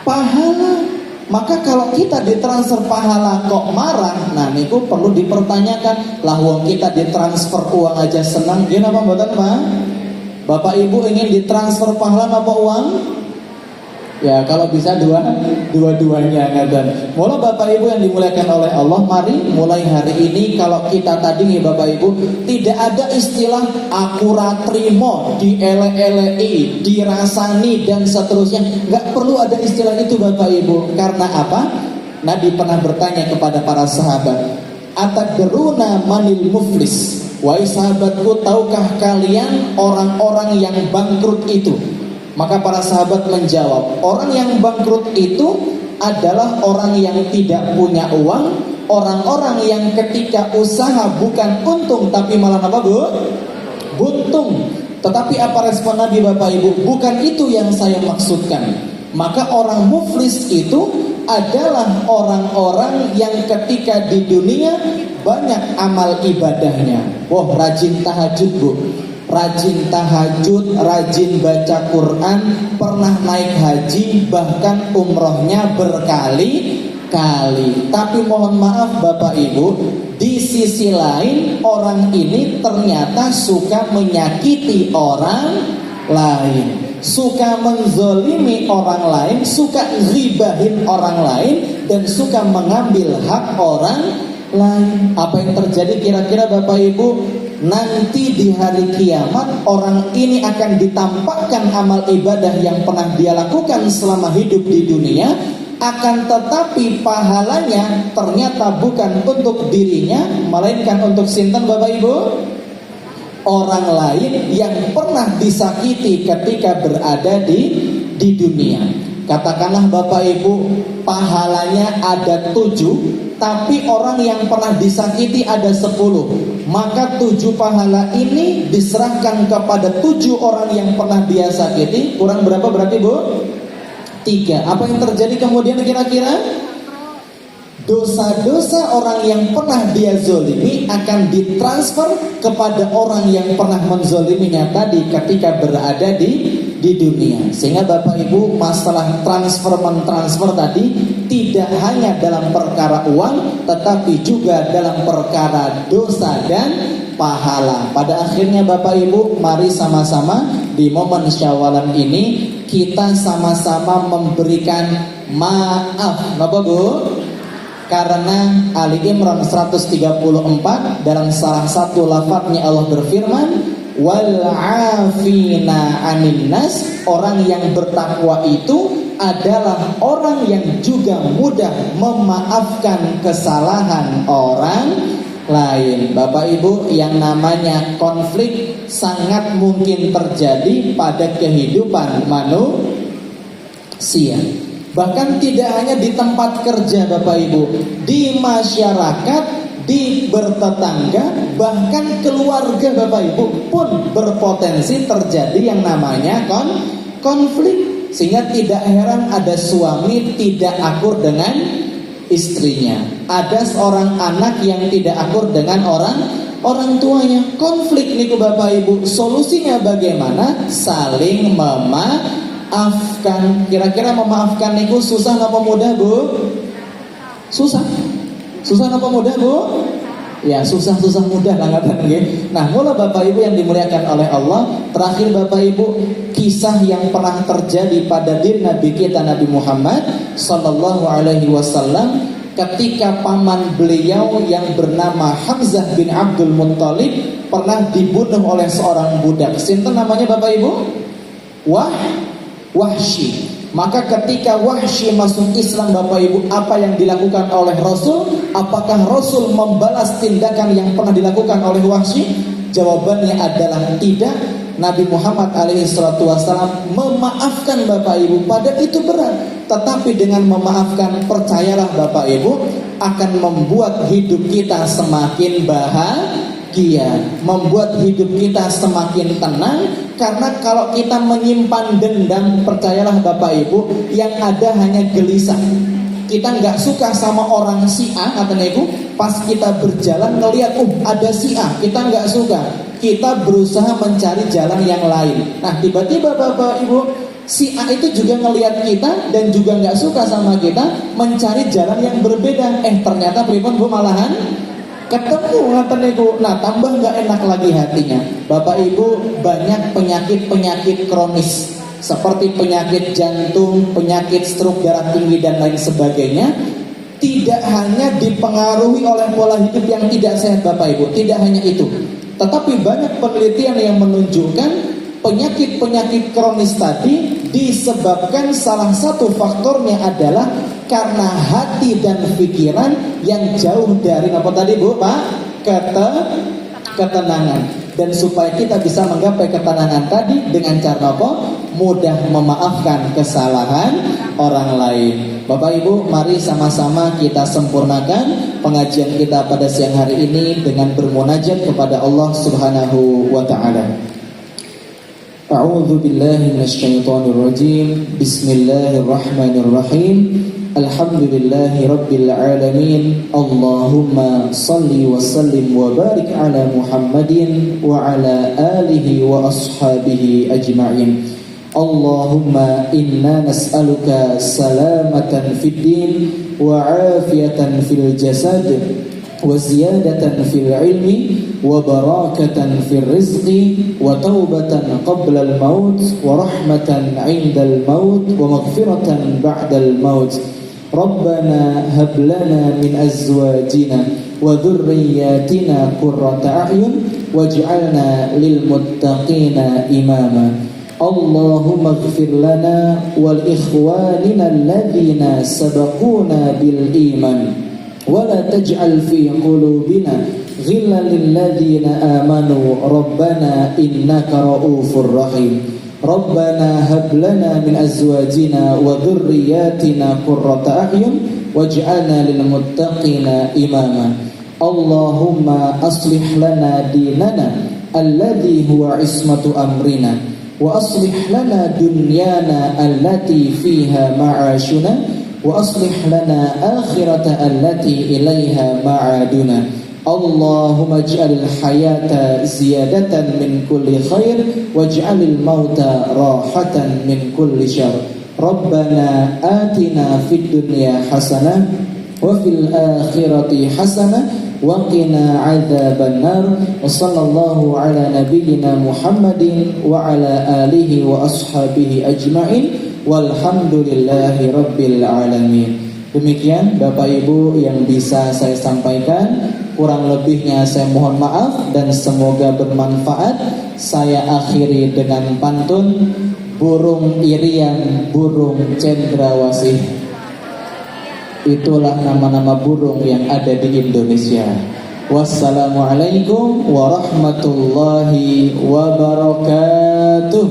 pahala. Maka kalau kita ditransfer pahala kok marah, nah niku perlu dipertanyakan. Lah wong kita ditransfer uang aja senang, gini apa mboten, Pak? Bapak Ibu ingin ditransfer pahala apa uang? Ya kalau bisa dua-duanya ngaten. Mula Bapak Ibu yang dimuliakan oleh Allah, mari mulai hari ini kalau kita tadi nih Bapak Ibu, tidak ada istilah aku ra trimo, diele-elei, dirasani dan seterusnya. Enggak perlu ada istilah itu Bapak Ibu. Karena apa? Nabi pernah bertanya kepada para sahabat, atadruna manil muflis? Wahai sahabatku, tahukah kalian orang-orang yang bangkrut itu? Maka para sahabat menjawab, orang yang bangkrut itu adalah orang yang tidak punya uang, orang-orang yang ketika usaha bukan untung tapi malah apa Bu? Buntung. Tetapi apa respon Nabi Bapak Ibu? Bukan itu yang saya maksudkan. Maka orang muflis itu adalah orang-orang yang ketika di dunia banyak amal ibadahnya. Wah, rajin tahajud Bu, rajin tahajud, rajin baca Quran, pernah naik haji, bahkan umrohnya berkali-kali. Tapi mohon maaf Bapak Ibu, di sisi lain orang ini ternyata suka menyakiti orang lain, suka menzolimi orang lain, suka ghibahin orang lain, dan suka mengambil hak orang lain. Apa yang terjadi kira-kira Bapak Ibu? Nanti di hari kiamat orang ini akan ditampakkan amal ibadah yang pernah dia lakukan selama hidup di dunia, akan tetapi pahalanya ternyata bukan untuk dirinya, melainkan untuk sinten Bapak Ibu? Orang lain yang pernah disakiti ketika berada di dunia. Katakanlah Bapak Ibu, pahalanya ada 7, tapi orang yang pernah disakiti ada 10. Maka 7 pahala ini diserahkan kepada 7 orang yang pernah dia sakiti. Kurang berapa berarti Bu? 3. Apa yang terjadi kemudian kira-kira? Dosa-dosa orang yang pernah dia zolimi akan ditransfer kepada orang yang pernah menzoliminya tadi ketika berada di dunia. Sehingga Bapak Ibu, masalah transfer-mentransfer tadi tidak hanya dalam perkara uang, tetapi juga dalam perkara dosa dan pahala. Pada akhirnya Bapak Ibu, mari sama-sama di momen Syawalan ini kita sama-sama memberikan maaf. Napa Bu? Karena Ali Imran 134 dalam salah satu lafadznya Allah berfirman, wal afina 'anin nas, orang yang bertakwa itu adalah orang yang juga mudah memaafkan kesalahan orang lain. Bapak Ibu, yang namanya konflik sangat mungkin terjadi pada kehidupan manusia. Bahkan tidak hanya di tempat kerja Bapak Ibu, di masyarakat, di bertetangga, bahkan keluarga Bapak Ibu pun berpotensi terjadi yang namanya konflik. Sehingga tidak heran ada suami tidak akur dengan istrinya, ada seorang anak yang tidak akur dengan orang tuanya. Konflik niku Bapak Ibu, solusinya bagaimana? Saling memaafkan. Kira-kira memaafkan niku susah apa mudah Bu? Susah apa mudah Bu? Ya susah mudah lah ngaten nggih. Nah, mula Bapak Ibu yang dimuliakan oleh Allah, terakhir Bapak Ibu, kisah yang pernah terjadi pada diri Nabi kita Nabi Muhammad sallallahu alaihi wasallam ketika paman beliau yang bernama Hamzah bin Abdul Muttalib pernah dibunuh oleh seorang budak. Sinten namanya Bapak Ibu? Wahsy. Maka ketika Wahsy masuk Islam Bapak Ibu, apa yang dilakukan oleh Rasul? Apakah Rasul membalas tindakan yang pernah dilakukan oleh Wahsy? Jawabannya adalah tidak. Nabi Muhammad SAW memaafkan Bapak Ibu. Pada itu berat, tetapi dengan memaafkan, percayalah Bapak Ibu, akan membuat hidup kita semakin bahagia, membuat hidup kita semakin tenang. Karena kalau kita menyimpan dendam, percayalah Bapak Ibu, yang ada hanya gelisah. Kita nggak suka sama orang si A, katanya Ibu, pas kita berjalan ngelihat ada si A, kita nggak suka. Kita berusaha mencari jalan yang lain. Nah, tiba-tiba Bapak Ibu, Si A itu juga ngelihat kita dan juga nggak suka sama kita, mencari jalan yang berbeda. Ternyata pripun Bu, malahan ketemu ngaten niku. Nah, tambah nggak enak lagi hatinya. Bapak Ibu, banyak penyakit-penyakit kronis seperti penyakit jantung, penyakit stroke, darah tinggi dan lain sebagainya, tidak hanya dipengaruhi oleh pola hidup yang tidak sehat Bapak Ibu, tidak hanya itu. Tetapi banyak penelitian yang menunjukkan penyakit-penyakit kronis tadi disebabkan salah satu faktornya adalah karena hati dan pikiran yang jauh dari apa tadi Bu, Pak? Ketenangan. Dan supaya kita bisa menggapai ketenangan tadi dengan cara apa? Mudah memaafkan kesalahan orang lain. Bapak Ibu, mari sama-sama kita sempurnakan pengajian kita pada siang hari ini dengan bermunajat kepada Allah Subhanahu wa taala. A'udzu billahi minasyaitonir rajim. Bismillahirrahmanirrahim. Alhamdulillahi rabbil alamin. Allahumma salli wa sallim wa barik ala Muhammadin wa ala alihi wa ashabihi ajma'in. Allahumma inna nas'aluka salamatan fid din wa afiyatan fil jasad wa ziyadatan fil ilmi wa barakatan fil rizqi wa taubatan qabla al maut wa rahmatan 'inda al maut wa maghfiratan ba'da al maut. Rabbana hab lana min azwajina wa dhurriyyatina qurrata a'yun waj'alna lil muttaqina imama. Allahumma ighfir lana wal ikhwanina alladhina sabaquna bil iman wa la taj'al fi qulubina ghillan lil ladzina amanu rabbana innaka ra'ufur rahim. Rabbana hab lana min azwajina wa dhurriyyatina qurrata a'yun waj'alna lil muttaqina imama. Allahumma aslih lana dinana alladhi huwa ismatu amrina wa aslih lana dunyana allati fiha ma'ashuna wa aslih lana akhirata allati ilaiha ma'aduna. Allahumma ij'alil hayata ziyadatan min kulli khair waj'alil mauta rahatan min kulli syarr. Rabbana atina fid dunya hasanah wa fil akhirati hasanah wa qina adzabannar. Wa sallallahu ala nabiyyina Muhammadin wa ala alihi wa ashabihi ajma'in walhamdulillahi rabbil alamin. Demikian Bapak Ibu yang bisa saya sampaikan. Kurang lebihnya saya mohon maaf dan semoga bermanfaat. Saya akhiri dengan pantun burung irian, burung cendrawasih. Itulah nama-nama burung yang ada di Indonesia. Wassalamualaikum warahmatullahi wabarakatuh.